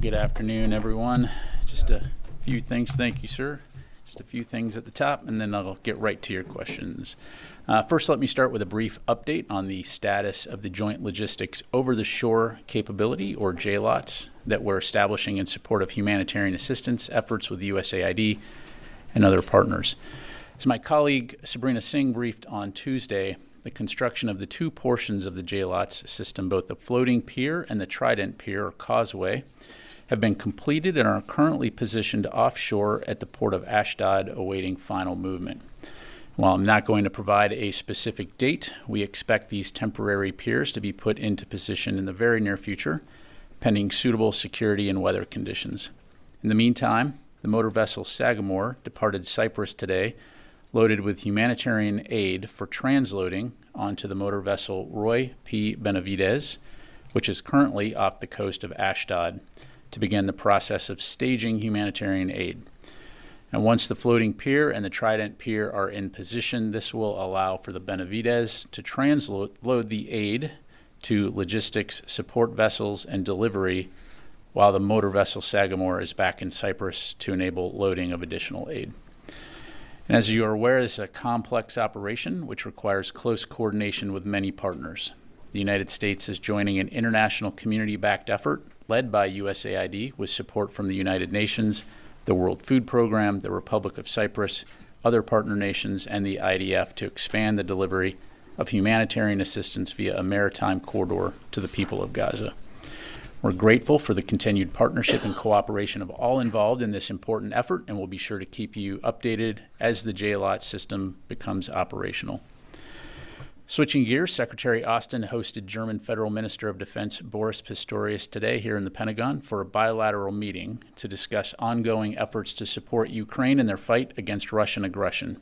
Good afternoon, everyone. Just a few things. Thank you, sir. Just a few things at the top, and then I'll get right to your questions. First, let me start with a brief update on the status of the Joint Logistics Over-the-Shore Capability, or JLOTS, that we're establishing in support of humanitarian assistance efforts with USAID and other partners. As my colleague Sabrina Singh briefed on Tuesday, the construction of the two portions of the JLOTS system, both the floating pier and the Trident pier, or causeway, have been completed and are currently positioned offshore at the port of Ashdod, awaiting final movement. While I'm not going to provide a specific date, we expect these temporary piers to be put into position in the very near future, pending suitable security and weather conditions. In the meantime, the motor vessel Sagamore departed Cyprus today, loaded with humanitarian aid for transloading onto the motor vessel Roy P. Benavides, which is currently off the coast of Ashdod, to begin the process of staging humanitarian aid. And once the floating pier and the Trident pier are in position, this will allow for the Benavides to transload the aid to logistics support vessels and delivery, while the motor vessel Sagamore is back in Cyprus to enable loading of additional aid. And as you are aware, this is a complex operation which requires close coordination with many partners. The United States is joining an international community-backed effort led by USAID with support from the United Nations, the World Food Program, the Republic of Cyprus, other partner nations, and the IDF to expand the delivery of humanitarian assistance via a maritime corridor to the people of Gaza. We're grateful for the continued partnership and cooperation of all involved in this important effort, and we'll be sure to keep you updated as the JLOT system becomes operational. Switching gears, Secretary Austin hosted German Federal Minister of Defense Boris Pistorius today here in the Pentagon for a bilateral meeting to discuss ongoing efforts to support Ukraine in their fight against Russian aggression.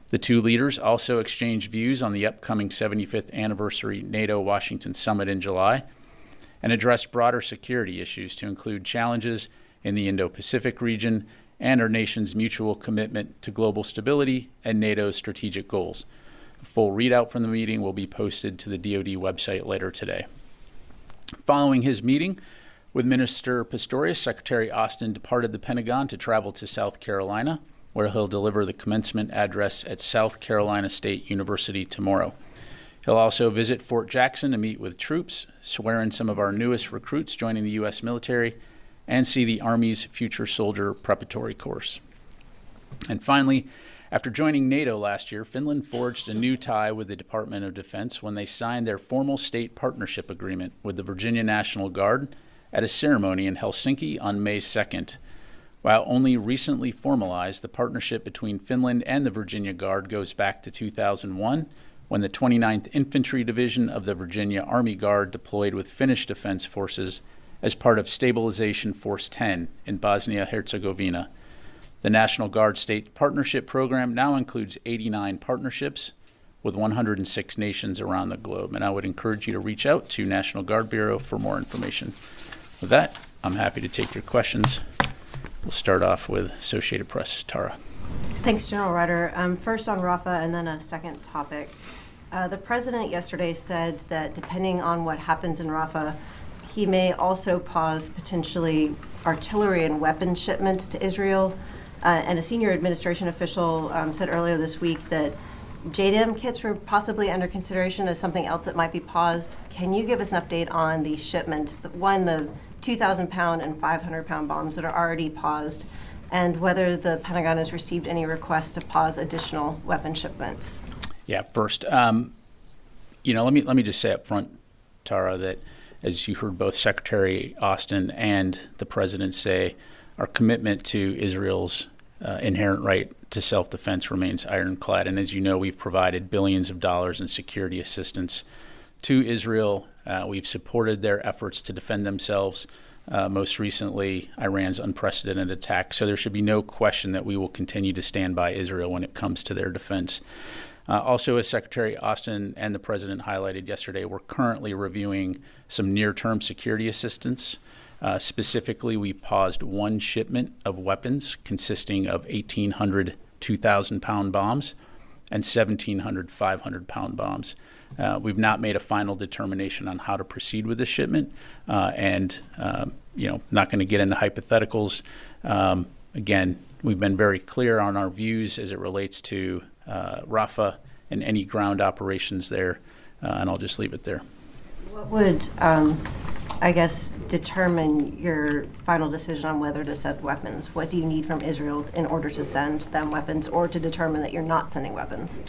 The two leaders also exchanged views on the upcoming 75th anniversary NATO-Washington summit in July and addressed broader security issues to include challenges in the Indo-Pacific region and our nation's mutual commitment to global stability and NATO's strategic goals. A full readout from the meeting will be posted to the DoD website later today. Following his meeting with Minister Pistorius, Secretary Austin departed the Pentagon to travel to South Carolina, where he'll deliver the commencement address at South Carolina State University tomorrow. He'll also visit Fort Jackson to meet with troops, swear in some of our newest recruits joining the U.S. military, and see the Army's Future Soldier Preparatory Course. And finally, after joining NATO last year, Finland forged a new tie with the Department of Defense when they signed their formal state partnership agreement with the Virginia National Guard at a ceremony in Helsinki on May 2nd. While only recently formalized, the partnership between Finland and the Virginia Guard goes back to 2001, when the 29th Infantry Division of the Virginia Army Guard deployed with Finnish Defense Forces as part of Stabilization Force 10 in Bosnia-Herzegovina. The National Guard State Partnership Program now includes 89 partnerships with 106 nations around the globe, and I would encourage you to reach out to National Guard Bureau for more information. With that, I'm happy to take your questions. We'll start off with Associated Press. Tara. Thanks, General Ryder. First on Rafah and then a second topic. The president yesterday said that depending on what happens in Rafah, he may also pause potentially artillery and weapons shipments to Israel. And a senior administration official said earlier this week that JDAM kits were possibly under consideration as something else that might be paused. Can you give us an update on the shipments, the 2,000-pound and 500-pound bombs that are already paused, and whether the Pentagon has received any requests to pause additional weapon shipments? Yeah, first, let me just say up front, Tara, that as you heard both Secretary Austin and the President say, our commitment to Israel's inherent right to self-defense remains ironclad. And as you know, we've provided billions of dollars in security assistance to Israel. We've supported their efforts to defend themselves. Most recently, Iran's unprecedented attack. So there should be no question that we will continue to stand by Israel when it comes to their defense. Also, as Secretary Austin and the President highlighted yesterday, we're currently reviewing some near-term security assistance. Specifically, we paused one shipment of weapons consisting of 1,800 2,000-pound bombs and 1,700 500-pound bombs. We've not made a final determination on how to proceed with this shipment, and not going to get into hypotheticals. Again, we've been very clear on our views as it relates to Rafah and any ground operations there, and I'll just leave it there. What would, determine your final decision on whether to send weapons? What do you need from Israel in order to send them weapons, or to determine that you're not sending weapons?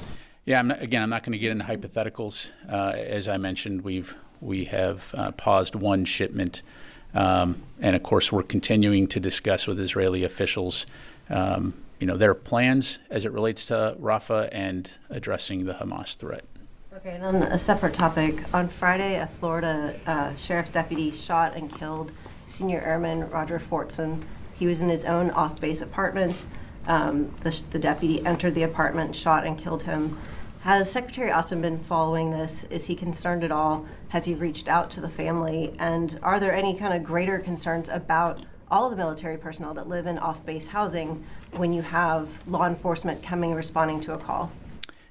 Yeah, I'm not going to get into hypotheticals. As I mentioned, we have paused one shipment, and of course we're continuing to discuss with Israeli officials, their plans as it relates to Rafah and addressing the Hamas threat. Okay, and then a separate topic. On Friday, a Florida sheriff's deputy shot and killed Senior Airman Roger Fortson. He was in his own off-base apartment. The deputy entered the apartment, shot and killed him. Has Secretary Austin been following this? Is he concerned at all? Has he reached out to the family? And are there any kind of greater concerns about all of the military personnel that live in off-base housing when you have law enforcement coming and responding to a call?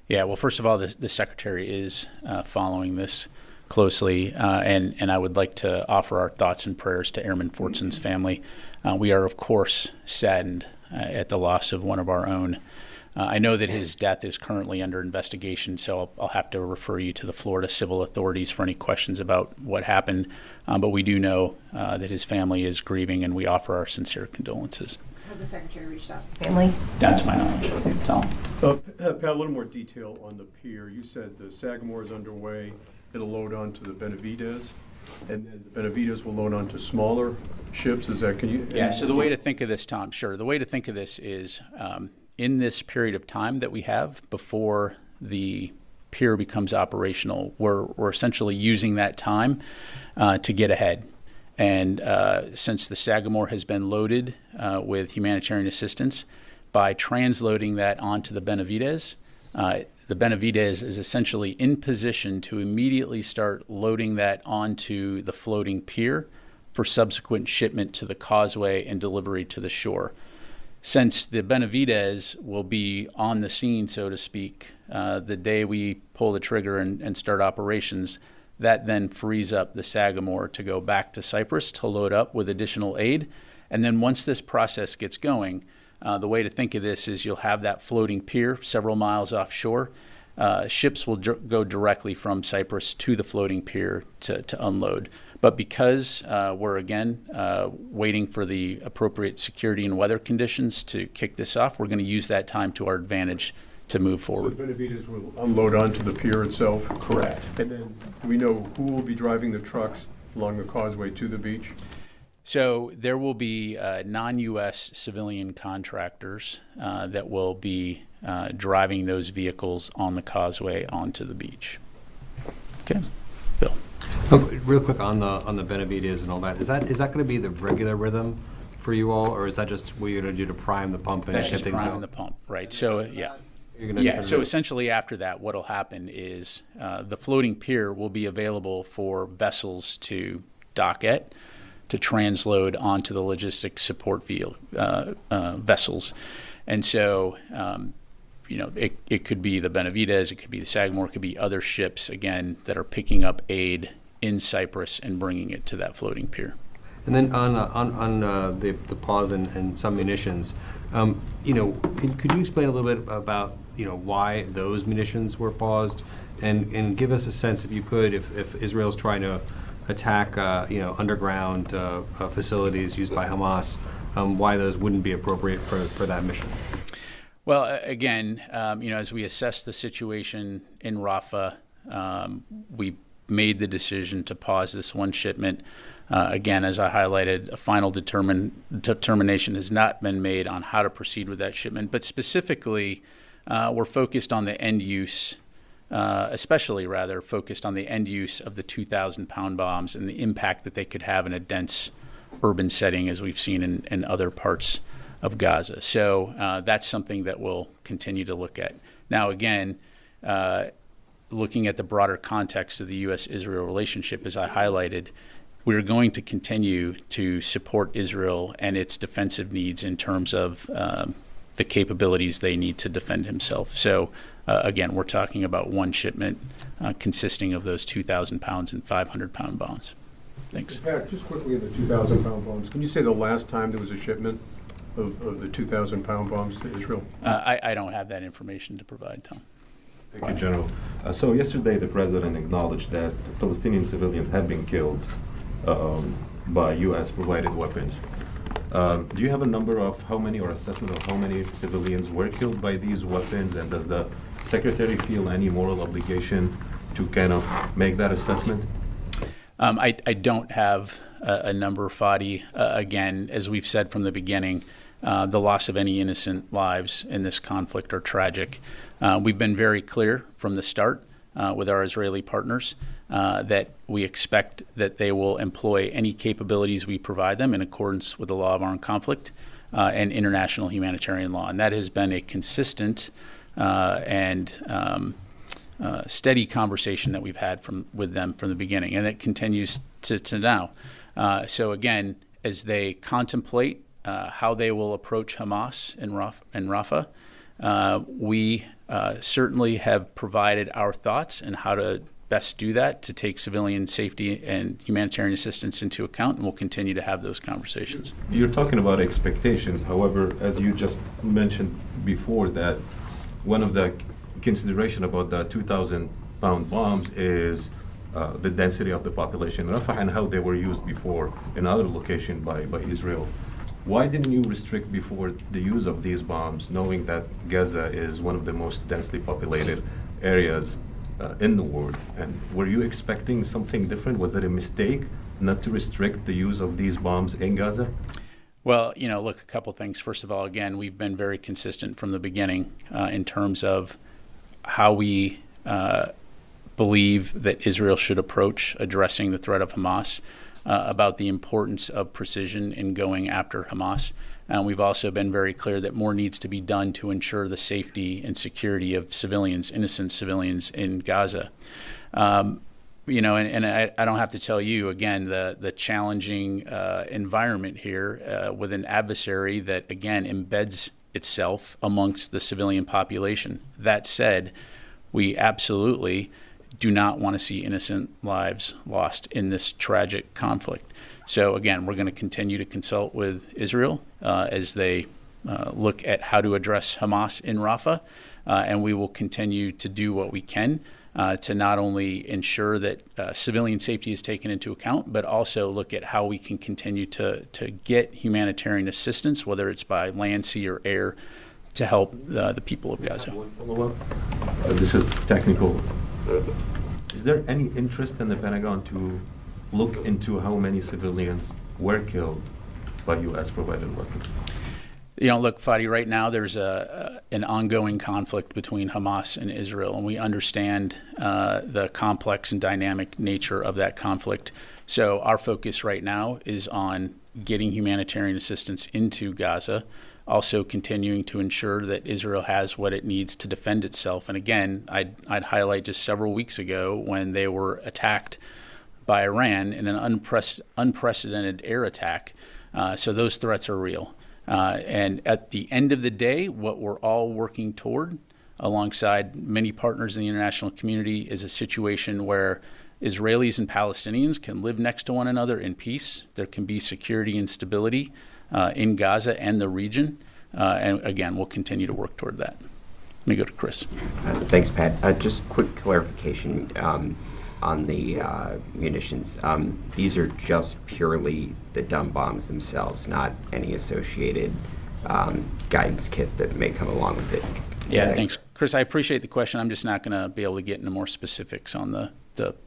Yeah, well, first of all, the Secretary is following this closely, and I would like to offer our thoughts and prayers to Airman Fortson's family. We are, of course, saddened at the loss of one of our own. I know that his death is currently under investigation, so I'll have to refer you to the Florida civil authorities for any questions about what happened. But we do know that his family is grieving, and we offer our sincere condolences. Has the Secretary reached out to the family? Not to my knowledge. Tom? Pat, a little more detail on the pier. You said the Sagamore is underway. It'll load onto the Benavides, and then the Benavides will load onto smaller ships. Is that, Yeah, so the way to think of this, Tom, sure. The way to think of this is in this period of time that we have before the pier becomes operational, we're essentially using that time to get ahead. And since the Sagamore has been loaded with humanitarian assistance, by transloading that onto the Benavides is essentially in position to immediately start loading that onto the floating pier for subsequent shipment to the causeway and delivery to the shore. Since the Benavides will be on the scene, so to speak, the day we pull the trigger and start operations, that then frees up the Sagamore to go back to Cyprus to load up with additional aid. And then once this process gets going, the way to think of this is you'll have that floating pier several miles offshore. Ships will go directly from Cyprus to the floating pier to unload. But because we're, again, waiting for the appropriate security and weather conditions to kick this off, we're going to use that time to our advantage to move forward. So the Benavides will unload onto the pier itself? Correct. And then do we know who will be driving the trucks along the causeway to the beach? So there will be non-U.S. civilian contractors that will be driving those vehicles on the causeway onto the beach. Okay, Bill. Real quick on the Benavides and all that. Is that going to be the regular rhythm for you all, or is that just what you're going to do to prime the pump and That's get just things priming going? the pump, right? So yeah. Yeah, so essentially after that, what will happen is the floating pier will be available for vessels to dock at, to transload onto the logistic support vessels. And so, it could be the Benavides, it could be the Sagamore, it could be other ships, again, that are picking up aid in Cyprus and bringing it to that floating pier. And then on the pause and some munitions, could you explain a little bit about why those munitions were paused, and give us a sense, if you could, if Israel's trying to attack underground facilities used by Hamas, why those wouldn't be appropriate for that mission? Well, again, as we assess the situation in Rafah, we made the decision to pause this one shipment. Again, as I highlighted, a final determination has not been made on how to proceed with that shipment, but specifically, we're focused on the end use, especially rather focused on the end use of the 2,000-pound bombs and the impact that they could have in a dense urban setting, as we've seen in other parts of Gaza. So that's something that we'll continue to look at. Now, again, looking at the broader context of the U.S.-Israel relationship, as I highlighted, we're going to continue to support Israel and its defensive needs in terms of the capabilities they need to defend himself. So again, we're talking about one shipment consisting of those 2,000 pounds and 500-pound bombs. Thanks. Pat, just quickly on the 2,000-pound bombs, can you say the last time there was a shipment of the 2,000-pound bombs to Israel? I don't have that information to provide, Tom. Thank you, General. So yesterday the President acknowledged that Palestinian civilians have been killed by U.S.-provided weapons. Do you have a number of how many or assessment of how many civilians were killed by these weapons, and does the Secretary feel any moral obligation to kind of make that assessment? I don't have a number, Fadi. Again, as we've said from the beginning, the loss of any innocent lives in this conflict are tragic. We've been very clear from the start with our Israeli partners that we expect that they will employ any capabilities we provide them in accordance with the law of armed conflict and international humanitarian law. And that has been a consistent and steady conversation that we've had with them from the beginning, and it continues to now. So again, as they contemplate how they will approach Hamas in Rafah, we certainly have provided our thoughts on how to best do that to take civilian safety and humanitarian assistance into account, and we'll continue to have those conversations. You're talking about expectations. However, as you just mentioned before, that one of the consideration about the 2,000-pound bombs is the density of the population in Rafah and how they were used before in other locations by Israel. Why didn't you restrict before the use of these bombs, knowing that Gaza is one of the most densely populated areas in the world? And were you expecting something different? Was it a mistake not to restrict the use of these bombs in Gaza? Well, look, a couple things. First of all, again, we've been very consistent from the beginning in terms of how we believe that Israel should approach addressing the threat of Hamas, about the importance of precision in going after Hamas. And we've also been very clear that more needs to be done to ensure the safety and security of civilians, innocent civilians in Gaza. And I don't have to tell you, again, the challenging environment here with an adversary that, again, embeds itself amongst the civilian population. That said, we absolutely do not want to see innocent lives lost in this tragic conflict. So again, we're going to continue to consult with Israel as they look at how to address Hamas in Rafah, and we will continue to do what we can to not only ensure that civilian safety is taken into account, but also look at how we can continue to get humanitarian assistance, whether it's by land, sea, or air, to help the people of Gaza. One follow-up. This is technical. Is there any interest in the Pentagon to look into how many civilians were killed by U.S.-provided weapons? Look, Fadi, right now there's an ongoing conflict between Hamas and Israel, and we understand the complex and dynamic nature of that conflict. So our focus right now is on getting humanitarian assistance into Gaza, also continuing to ensure that Israel has what it needs to defend itself. And again, I'd highlight just several weeks ago when they were attacked by Iran in an unprecedented air attack. So those threats are real. And at the end of the day, what we're all working toward, alongside many partners in the international community, is a situation where Israelis and Palestinians can live next to one another in peace. There can be security and stability in Gaza and the region. And again, we'll continue to work toward that. Let me go to Chris. Thanks, Pat. Just quick clarification on the munitions. These are just purely the dumb bombs themselves, not any associated guidance kit that may come along with it. Yeah, thanks, Chris. I appreciate the question. I'm just not going to be able to get into more specifics on the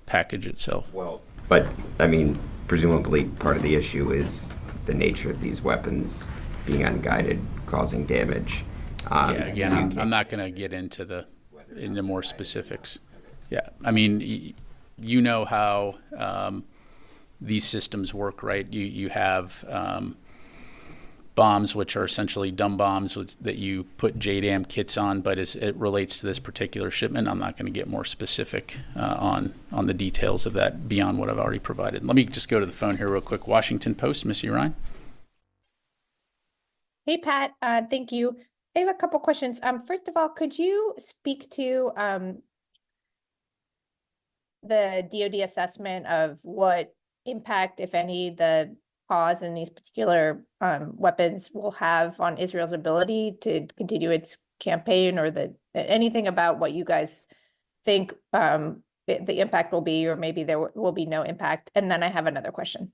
package itself. Well, but I mean, presumably part of the issue is the nature of these weapons being unguided, causing damage. Again, I'm not going to get into more specifics. Yeah, I mean, you know how these systems work, right? You have bombs, which are essentially dumb bombs that you put JDAM kits on, but as it relates to this particular shipment, I'm not going to get more specific on the details of that beyond what I've already provided. Let me just go to the phone here real quick. Washington Post, Miss Urine. Hey, Pat. Thank you. I have a couple questions. First of all, could you speak to the DoD assessment of what impact, if any, the pause in these particular weapons will have on Israel's ability to continue its campaign, or anything about what you guys think the impact will be, or maybe there will be no impact? And then I have another question.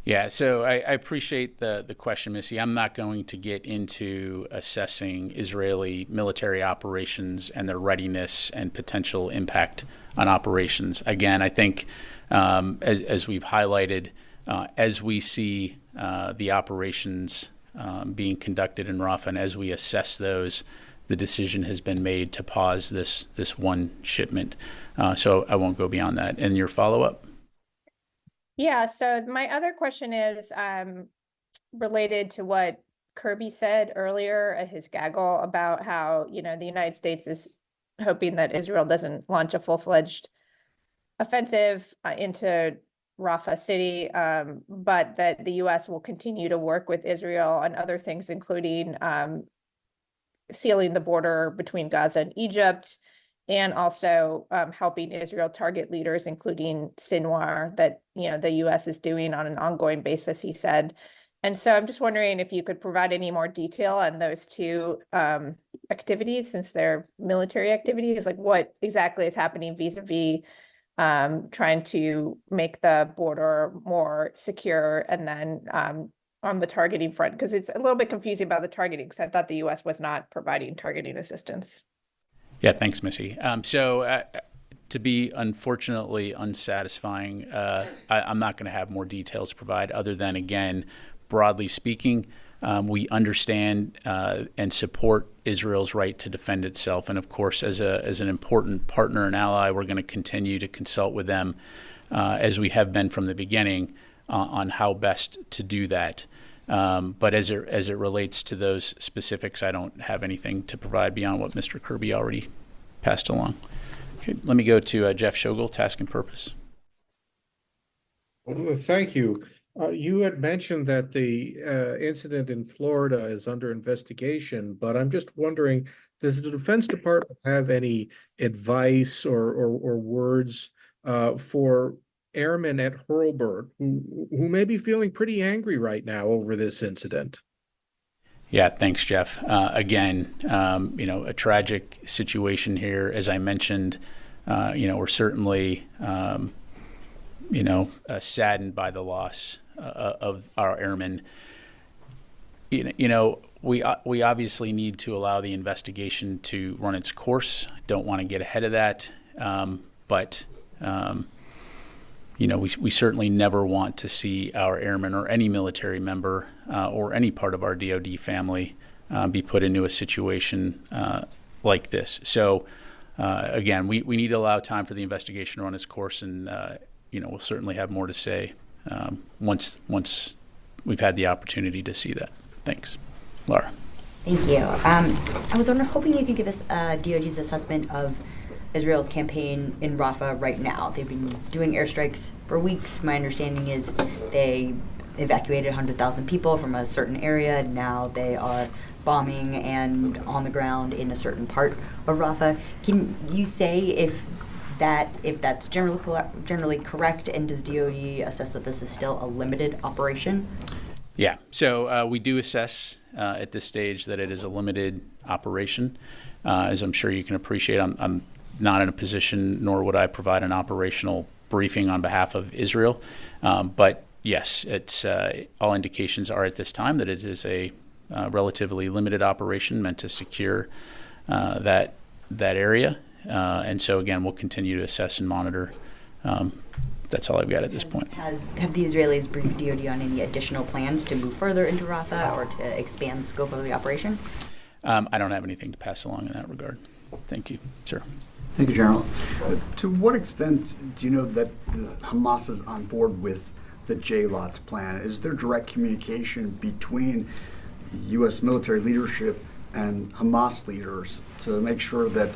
Yeah, so I appreciate the question, Missy. I'm not going to get into assessing Israeli military operations and their readiness and potential impact on operations. Again, I think as we've highlighted, as we see the operations being conducted in Rafah, and as we assess those, the decision has been made to pause this one shipment. So I won't go beyond that. And your follow-up? Yeah, so my other question is related to what Kirby said earlier at his gaggle about how, the United States is hoping that Israel doesn't launch a full-fledged offensive into Rafah City, but that the U.S. will continue to work with Israel on other things, including sealing the border between Gaza and Egypt, and also helping Israel target leaders, including Sinwar, that the U.S. is doing on an ongoing basis, he said. And so I'm just wondering if you could provide any more detail on those two activities, since they're military activities, like what exactly is happening vis-a-vis trying to make the border more secure, and then on the targeting front, because it's a little bit confusing about the targeting, because I thought the U.S. was not providing targeting assistance. Yeah, thanks, Missy. To be unfortunately unsatisfying, I'm not going to have more details to provide, other than, again, broadly speaking, we understand and support Israel's right to defend itself. And of course, as an important partner and ally, we're going to continue to consult with them, as we have been from the beginning, on how best to do that. But as it relates to those specifics, I don't have anything to provide beyond what Mr. Kirby already passed along. Okay, let me go to Jeff Shogel, Task and Purpose. Well, thank you. You had mentioned that the incident in Florida is under investigation, but I'm just wondering, does the Defense Department have any advice or words for airmen at Hurlburt who may be feeling pretty angry right now over this incident? Yeah, thanks, Jeff. Again, a tragic situation here. As I mentioned, we're certainly, saddened by the loss of our airmen. We obviously need to allow the investigation to run its course. Don't want to get ahead of that, but we certainly never want to see our airmen or any military member or any part of our DoD family be put into a situation like this. So, again, we need to allow time for the investigation to run its course, and we'll certainly have more to say once we've had the opportunity to see that. Thanks. Laura. Thank you. I was hoping you could give us DoD's assessment of Israel's campaign in Rafah right now. They've been doing airstrikes for weeks. My understanding is they evacuated 100,000 people from a certain area. Now they are bombing and on the ground in a certain part of Rafah. Can you say if that's generally correct, and does DoD assess that this is still a limited operation? Yeah, so we do assess at this stage that it is a limited operation. As I'm sure you can appreciate, I'm not in a position, nor would I provide an operational briefing on behalf of Israel. But yes, it's all indications are at this time that it is a relatively limited operation meant to secure that area. And so again, we'll continue to assess and monitor. That's all I've got at this point. Have the Israelis briefed DoD on any additional plans to move further into Rafah or to expand the scope of the operation? I don't have anything to pass along in that regard. Thank you, sir. Thank you, General. To what extent do you know that Hamas is on board with the JLOTS plan? Is there direct communication between U.S. military leadership and Hamas leaders to make sure that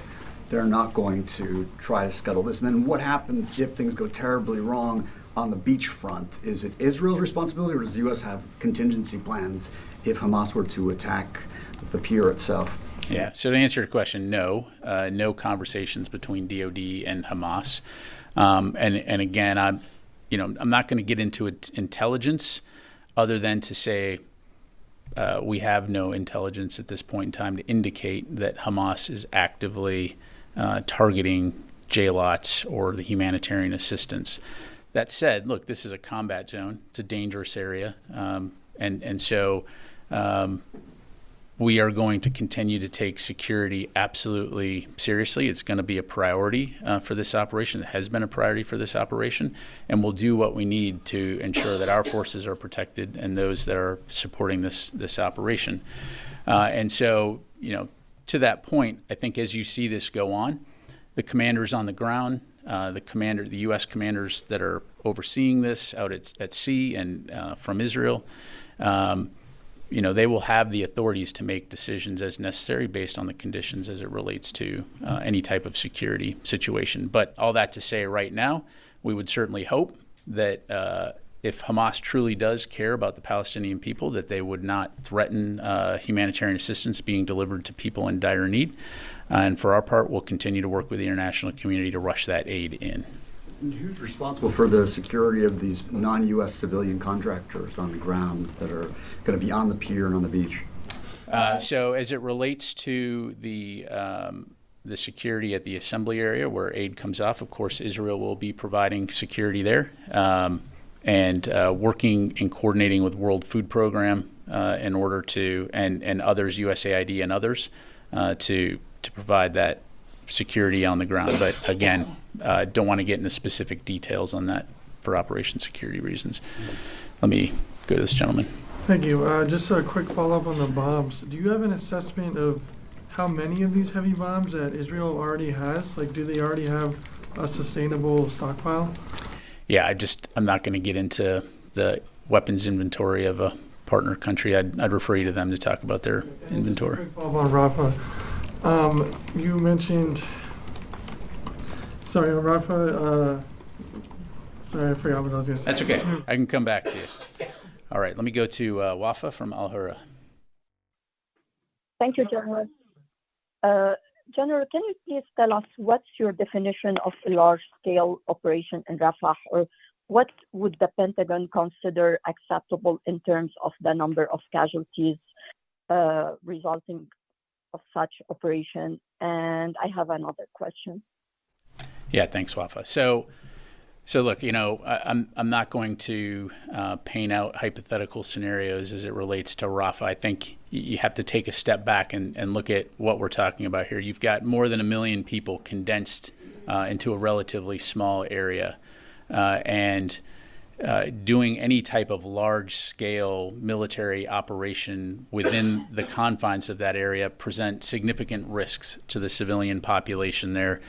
they're not going to try to scuttle this? And then what happens if things go terribly wrong? on the beach front, is it Israel's responsibility, or does the U.S. have contingency plans if Hamas were to attack the pier itself? Yeah, so to answer your question, no. No conversations between DOD and Hamas. And again, I'm not going to get into intelligence other than to say we have no intelligence at this point in time to indicate that Hamas is actively targeting JLOTs or the humanitarian assistance. That said, look, this is a combat zone. It's a dangerous area. And so we are going to continue to take security absolutely seriously. It's going to be a priority for this operation. It has been a priority for this operation. And we'll do what we need to ensure that our forces are protected and those that are supporting this operation. And so, to that point, I think as you see this go on, the commanders on the ground, the U.S. commanders that are overseeing this out at sea and from Israel, they will have the authorities to make decisions as necessary based on the conditions as it relates to any type of security situation. But all that to say, right now, we would certainly hope that if Hamas truly does care about the Palestinian people, that they would not threaten humanitarian assistance being delivered to people in dire need. And for our part, we'll continue to work with the international community to rush that aid in. And who's responsible for the security of these non-U.S. civilian contractors on the ground that are going to be on the pier and on the beach? So as it relates to the security at the assembly area where aid comes off, of course, Israel will be providing security there and working and coordinating with World Food Program in order to, and others, USAID and others, to provide that security on the ground. But again, don't want to get into specific details on that for operation security reasons. Let me go to this gentleman. Thank you. Just a quick follow-up on the bombs. Do you have an assessment of how many of these heavy bombs that Israel already has? Like, do they already have a sustainable stockpile? Yeah, I'm not going to get into the weapons inventory of a partner country. I'd refer you to them to talk about their inventory. Just a quick follow-up on Rafah. You mentioned, sorry, on Rafah, sorry, I forgot what I was going to say. That's okay. I can come back to you. All right, let me go to Wafa from Al Hurra. Thank you, General. General, can you please tell us what's your definition of a large-scale operation in Rafah, or what would the Pentagon consider acceptable in terms of the number of casualties resulting of such operation? And I have another question. Yeah, thanks, Wafa. So look, I'm not going to paint out hypothetical scenarios as it relates to Rafah. I think you have to take a step back and look at what we're talking about here. You've got more than 1 million people condensed into a relatively small area, and doing any type of large-scale military operation within the confines of that area present significant risks to the civilian population there,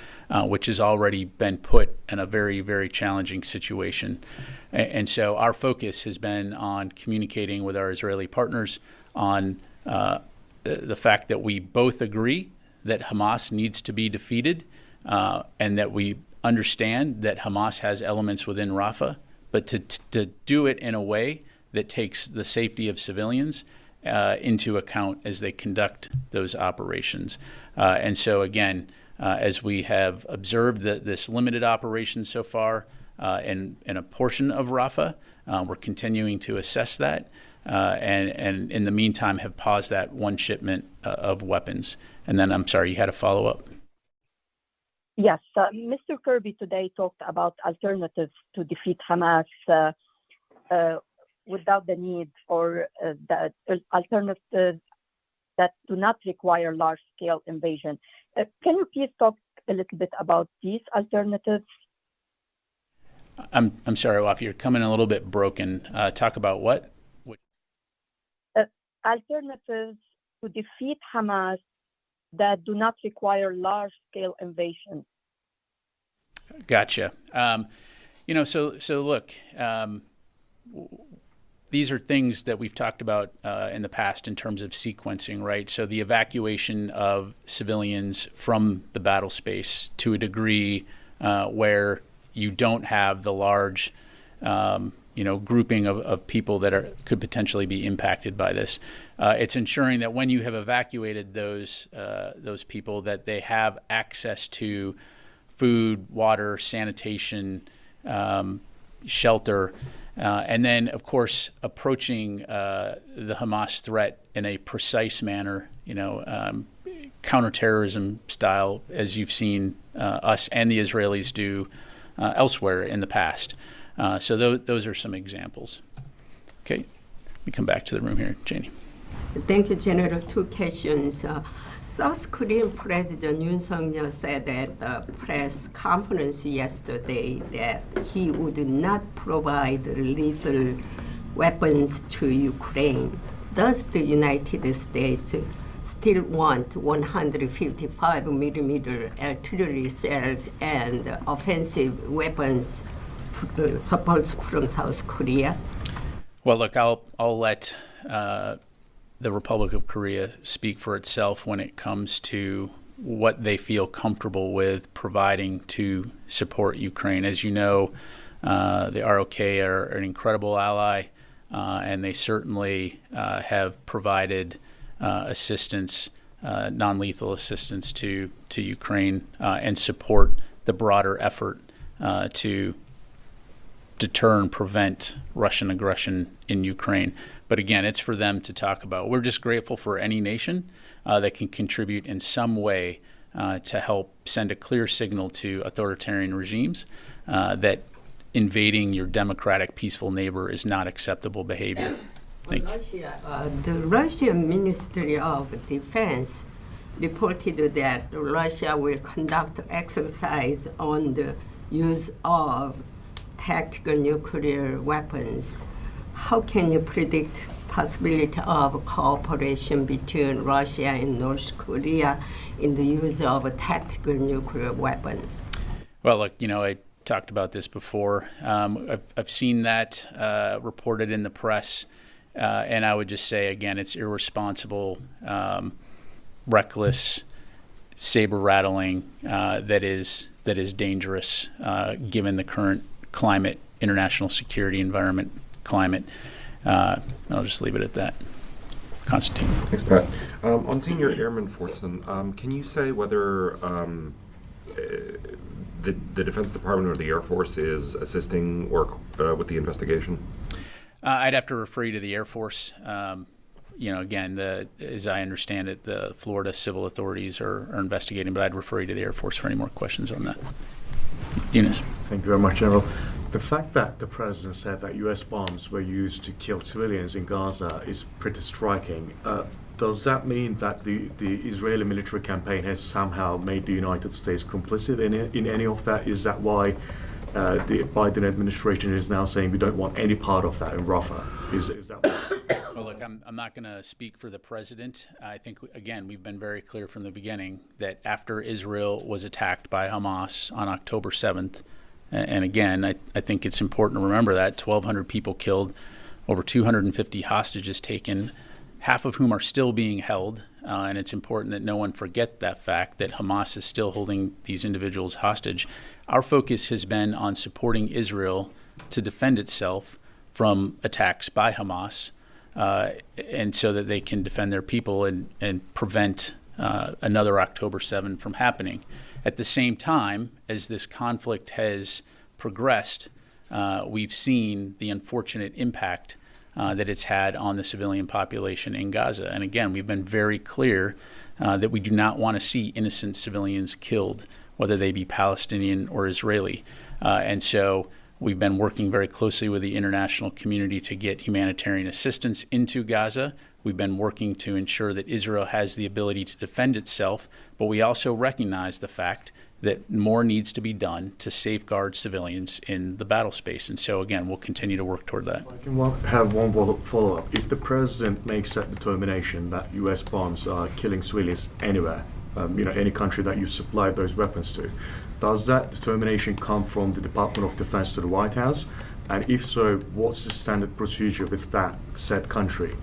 which has already been put in a very, very challenging situation. And so our focus has been on communicating with our Israeli partners on the fact that we both agree that Hamas needs to be defeated, and that we understand that Hamas has elements within Rafah, but to do it in a way that takes the safety of civilians into account as they conduct those operations. And so again, as we have observed this limited operation so far in a portion of Rafah, we're continuing to assess that, and in the meantime have paused that one shipment of weapons. And then, I'm sorry, you had a follow-up? Yes, Mr. Kirby today talked about alternatives to defeat Hamas without the need for the alternatives that do not require large-scale invasion. Can you please talk a little bit about these alternatives? I'm sorry, Wafi, you're coming a little bit broken. Talk about what? Alternatives to defeat Hamas that do not require large-scale invasion. Gotcha. So look, these are things that we've talked about in the past in terms of sequencing, right? So the evacuation of civilians from the battle space to a degree where you don't have the large grouping of people that could potentially be impacted by this. It's ensuring that when you have evacuated those people, that they have access to food, water, sanitation, shelter, and then, of course, approaching the Hamas threat in a precise manner, counterterrorism style, as you've seen us and the Israelis do elsewhere in the past. So those are some examples. Okay, we come back to the room here, Janie. Thank you, General. Two questions. South Korean President Yoon Suk-yeol said at the press conference yesterday that he would not provide lethal weapons to Ukraine. Does the United States still want 155 millimeter artillery shells and offensive weapons supports from South Korea? Well, look, I'll let the Republic of Korea speak for itself when it comes to what they feel comfortable with providing to support Ukraine. As you know, the ROK are an incredible ally, and they certainly have provided assistance, non-lethal assistance to Ukraine, and support the broader effort to deter and prevent Russian aggression in Ukraine. But again, it's for them to talk about. We're just grateful for any nation that can contribute in some way to help send a clear signal to authoritarian regimes that invading your democratic, peaceful neighbor is not acceptable behavior. Thank you. The Russian Ministry of Defense reported that Russia will conduct exercise on the use of tactical nuclear weapons. How can you predict possibility of cooperation between Russia and North Korea in the use of tactical nuclear weapons? Well, look, I talked about this before. I've seen that reported in the press, and I would just say, again, it's irresponsible, reckless, saber-rattling that is dangerous given the current climate, international security environment climate. I'll just leave it at that. Constantine. Thanks, Pat. On Senior Airman Fortson, can you say whether the Defense Department or the Air Force is assisting or with the investigation? I'd have to refer you to the Air Force. Again, as I understand it, the Florida civil authorities are investigating, but I'd refer you to the Air Force for any more questions on that. Eunice. Thank you very much, General. The fact that the president said that U.S. bombs were used to kill civilians in Gaza is pretty striking. Does that mean that the Israeli military campaign has somehow made the United States complicit in any of that? Is that why the Biden administration is now saying we don't want any part of that in Rafah? Is that why? Well, look, I'm not going to speak for the president. I think, again, we've been very clear from the beginning that after Israel was attacked by Hamas on October 7th, and again, I think it's important to remember that 1,200 people killed, over 250 hostages taken, half of whom are still being held. And it's important that no one forget that fact, that Hamas is still holding these individuals hostage. Our focus has been on supporting Israel to defend itself from attacks by Hamas, and so that they can defend their people and prevent another October 7 from happening. At the same time, as this conflict has progressed, we've seen the unfortunate impact that it's had on the civilian population in Gaza. And again, we've been very clear that we do not want to see innocent civilians killed, whether they be Palestinian or Israeli. And so we've been working very closely with the international community to get humanitarian assistance into Gaza. We've been working to ensure that Israel has the ability to defend itself, but we also recognize the fact that more needs to be done to safeguard civilians in the battle space. And so, again, we'll continue to work toward that. I can have one follow-up. If the president makes that determination that U.S. bombs are killing civilians anywhere, any country that you supply those weapons to, does that determination come from the Department of Defense to the White House? And if so, what's the standard procedure with that said country?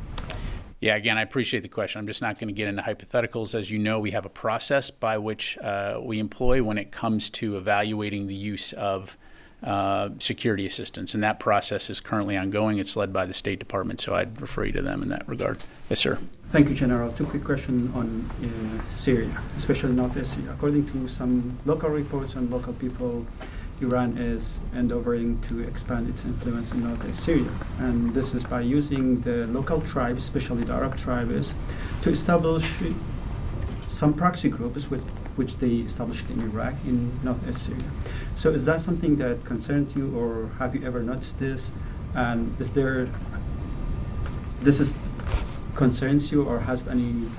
Yeah, again, I appreciate the question. I'm just not going to get into hypotheticals. As you know, we have a process by which we employ when it comes to evaluating the use of security assistance, and that process is currently ongoing. It's led by the State Department, so I'd refer you to them in that regard. Yes, sir. Thank you, General. Two quick questions on Syria, especially northwest Syria. According to some local reports and local people, Iran is endeavoring to expand its influence in northwest Syria, and this is by using the local tribes, especially the Arab tribes, to establish some proxy groups with which they established in Iraq, in northwest Syria. So is that something that concerns you, or have you ever noticed this? And is there, this is concerns you, or has any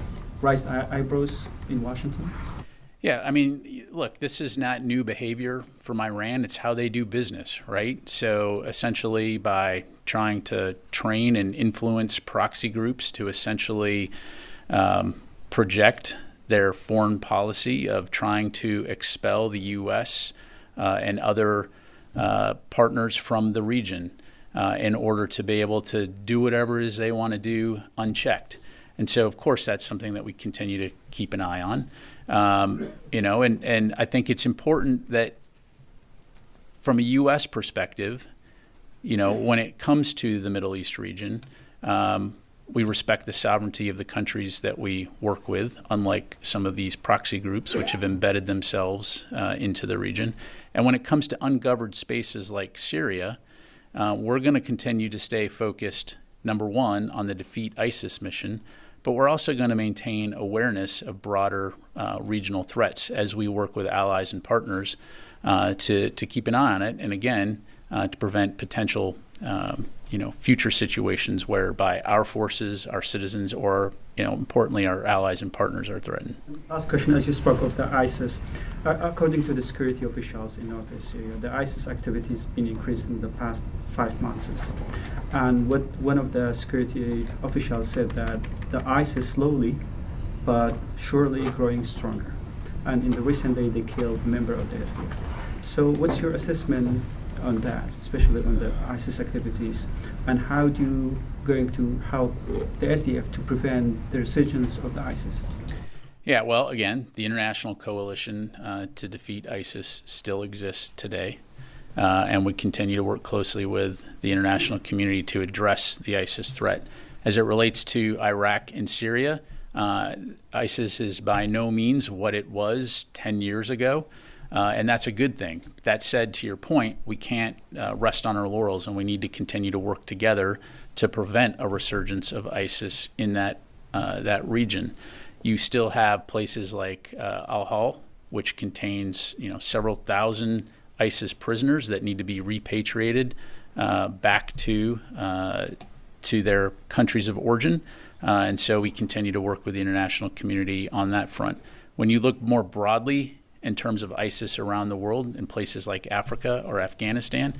raised eyebrows in Washington? Yeah, I mean, look, this is not new behavior from Iran. It's how they do business, right? So essentially by trying to train and influence proxy groups to essentially project their foreign policy of trying to expel the U.S. And other partners from the region in order to be able to do whatever it is they want to do unchecked. And so, of course, that's something that we continue to keep an eye on. And I think it's important that from a U.S. perspective, when it comes to the Middle East region, we respect the sovereignty of the countries that we work with, unlike some of these proxy groups which have embedded themselves into the region. And when it comes to ungoverned spaces like Syria, we're going to continue to stay focused, number one, on the Defeat ISIS mission, but we're also going to maintain awareness of broader regional threats as we work with allies and partners to keep an eye on it, and again, to prevent potential future situations whereby our forces, our citizens, or importantly, our allies and partners are threatened. Last question, as you spoke of the ISIS, according to the security officials in northwest Syria, the ISIS activity has been increased in the past 5 months. And what one of the security officials said that the ISIS slowly but surely growing stronger. And in the recent day, they killed a member of the SDF. So what's your assessment on that, especially on the ISIS activities, and how do you going to help the SDF to prevent the resurgence of the ISIS? Yeah, well, again, the international coalition to defeat ISIS still exists today, and we continue to work closely with the international community to address the ISIS threat. As it relates to Iraq and Syria, ISIS is by no means what it was 10 years ago. And that's a good thing. That said, to your point, we can't rest on our laurels, and we need to continue to work together to prevent a resurgence of ISIS in that region. You still have places like Al-Hol, which contains several thousand ISIS prisoners that need to be repatriated back to their countries of origin. And so we continue to work with the international community on that front. When you look more broadly in terms of ISIS around the world, in places like Africa or Afghanistan,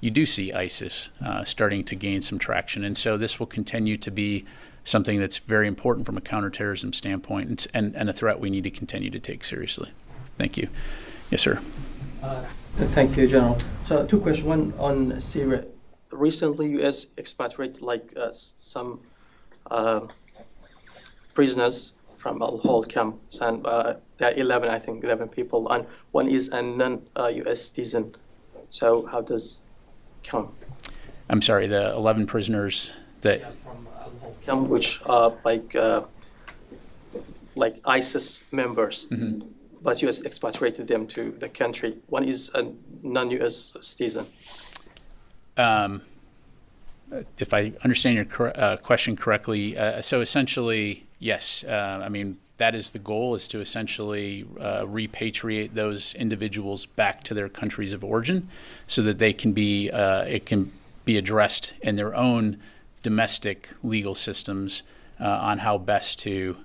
you do see ISIS starting to gain some traction. And so this will continue to be something that's very important from a counterterrorism standpoint, and a threat we need to continue to take seriously. Thank you. Yes, sir. Thank you, General. So 2 questions. One on Syria. Recently, U.S. expatriated some prisoners from Al-Hol camp, and there are 11 people, and one is a non-U.S. citizen. So how does count? I'm sorry, the 11 prisoners that... Yeah, from Al-Hol camp, which are like ISIS members, but U.S. expatriated them to the country. One is a non-U.S. citizen. If I understand your question correctly, so essentially, yes. That is the goal, is to essentially repatriate those individuals back to their countries of origin, so that they can be it can be addressed in their own domestic legal systems on how best to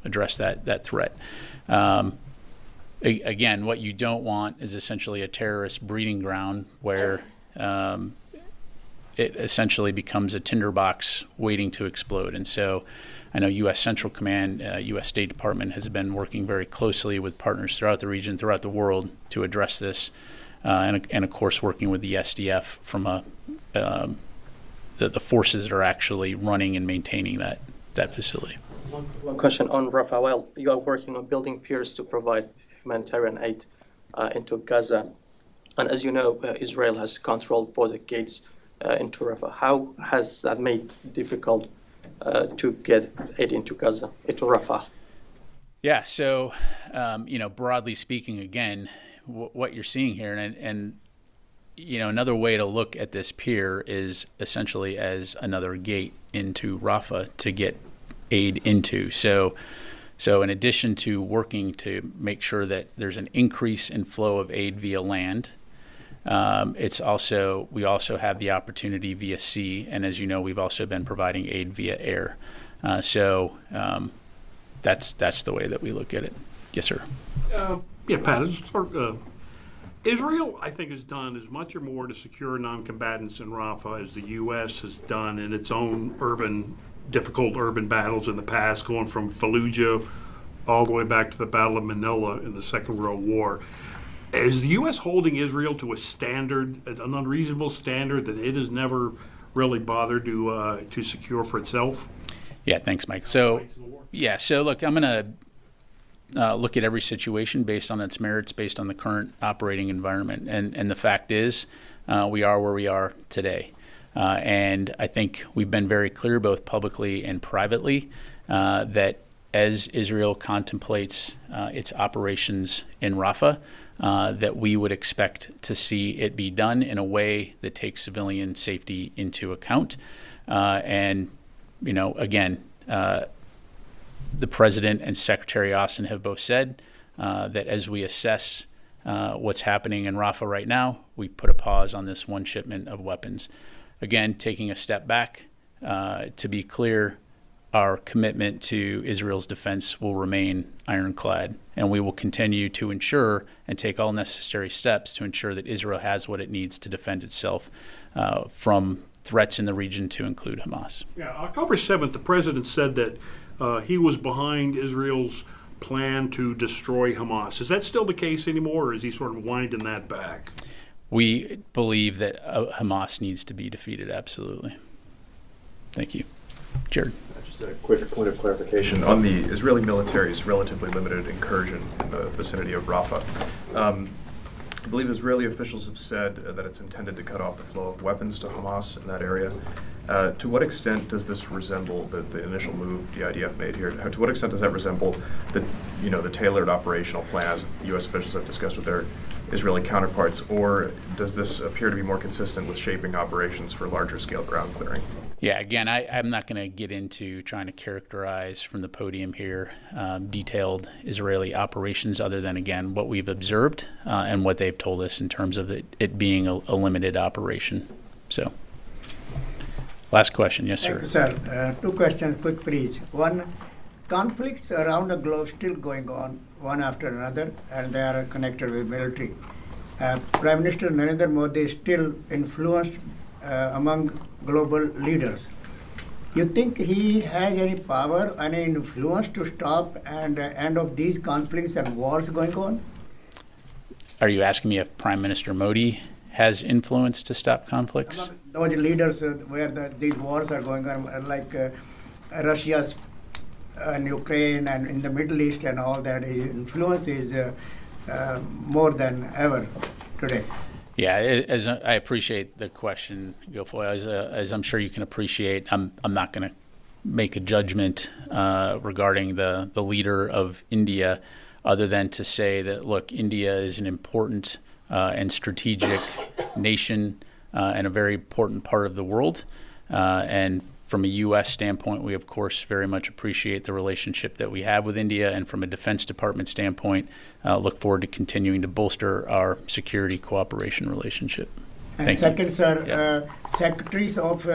address that threat. Again, what you don't want is essentially a terrorist breeding ground where it essentially becomes a tinderbox waiting to explode. And so I know U.S. Central Command, U.S. State Department has been working very closely with partners throughout the region, throughout the world, to address this, and of course working with the SDF from the forces that are actually running and maintaining that facility. One question on Rafah. Well, you are working on building piers to provide humanitarian aid into Gaza. And as you know, Israel has controlled border gates into Rafah. How has that made it difficult to get aid into Gaza, into Rafah? Yeah, so, broadly speaking, again, what you're seeing here, and another way to look at this pier is essentially as another gate into Rafah to get aid into. So in addition to working to make sure that there's an increase in flow of aid via land, we also have the opportunity via sea, and as you know, we've also been providing aid via air. That's the way that we look at it. Yes, sir. Pat, Israel, I think, has done as much or more to secure non-combatants in Rafah as the U.S. has done in its own difficult urban battles in the past, going from Fallujah all the way back to the Battle of Manila in the Second World War. Is the U.S. holding Israel to a standard, an unreasonable standard that it has never really bothered to secure for itself? Yeah, thanks, Mike. So look, I'm going to look at every situation based on its merits, based on the current operating environment. And the fact is, we are where we are today. And I think we've been very clear, both publicly and privately, that as Israel contemplates its operations in Rafah, that we would expect to see it be done in a way that takes civilian safety into account. Again, the President and Secretary Austin have both said that as we assess what's happening in Rafah right now, we put a pause on this one shipment of weapons. Again, taking a step back, to be clear, our commitment to Israel's defense will remain ironclad, and we will continue to ensure and take all necessary steps to ensure that Israel has what it needs to defend itself from threats in the region, to include Hamas. Yeah, October 7th, the president said that he was behind Israel's plan to destroy Hamas. Is that still the case anymore, or is he sort of winding that back? We believe that Hamas needs to be defeated, absolutely. Thank you. Jared. Just a quick point of clarification on the Israeli military's relatively limited incursion in the vicinity of Rafah. I believe Israeli officials have said that it's intended to cut off the flow of weapons to Hamas in that area. To what extent does this resemble the initial move the IDF made here? To what extent does that resemble the tailored operational plans U.S. officials have discussed with their Israeli counterparts, or does this appear to be more consistent with shaping operations for larger scale ground clearing? Yeah, again, I'm not going to get into trying to characterize from the podium here detailed Israeli operations, other than, again, what we've observed and what they've told us in terms of it being a limited operation. So, last question. Yes, sir. Thank you, sir. Two questions, quick please. One, conflicts around the globe still going on, one after another, and they are connected with military. Prime Minister Narendra Modi is still influenced among global leaders. You think he has any power, any influence to stop and end of these conflicts and wars going on? Are you asking me if Prime Minister Modi has influence to stop conflicts? Those leaders where these wars are going on, like Russia's and Ukraine and in the Middle East and all that, his influence is more than ever today. Yeah, as I appreciate the question, Guilfoyle. As I'm sure you can appreciate, I'm not going to make a judgment regarding the leader of India, other than to say that, look, India is an important and strategic nation and a very important part of the world. And from a U.S. standpoint, we, of course, very much appreciate the relationship that we have with India. And from a Defense Department standpoint, look forward to continuing to bolster our security cooperation relationship. And Thank second, you. sir, Yeah. Secretaries of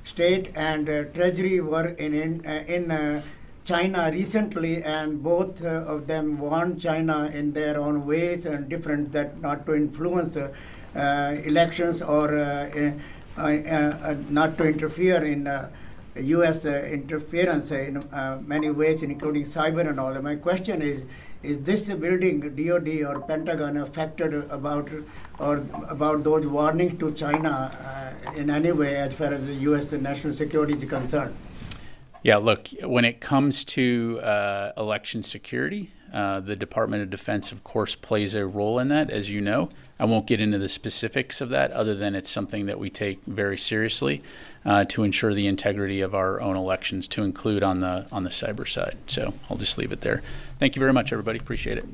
State and Treasury were in China recently, and both of them warned China in their own ways and different that not to influence elections or not to interfere in U.S. interference in many ways, including cyber and all. My question is this building, DOD or Pentagon, affected about those warnings to China in any way as far as the U.S. national security is concerned? Yeah, look, when it comes to election security, The Department of Defense, of course, plays a role in that, as you know. I won't get into the specifics of that other than it's something that we take very seriously to ensure the integrity of our own elections, to include on the cyber side. So I'll just leave it there. Thank you very much, everybody. Appreciate it.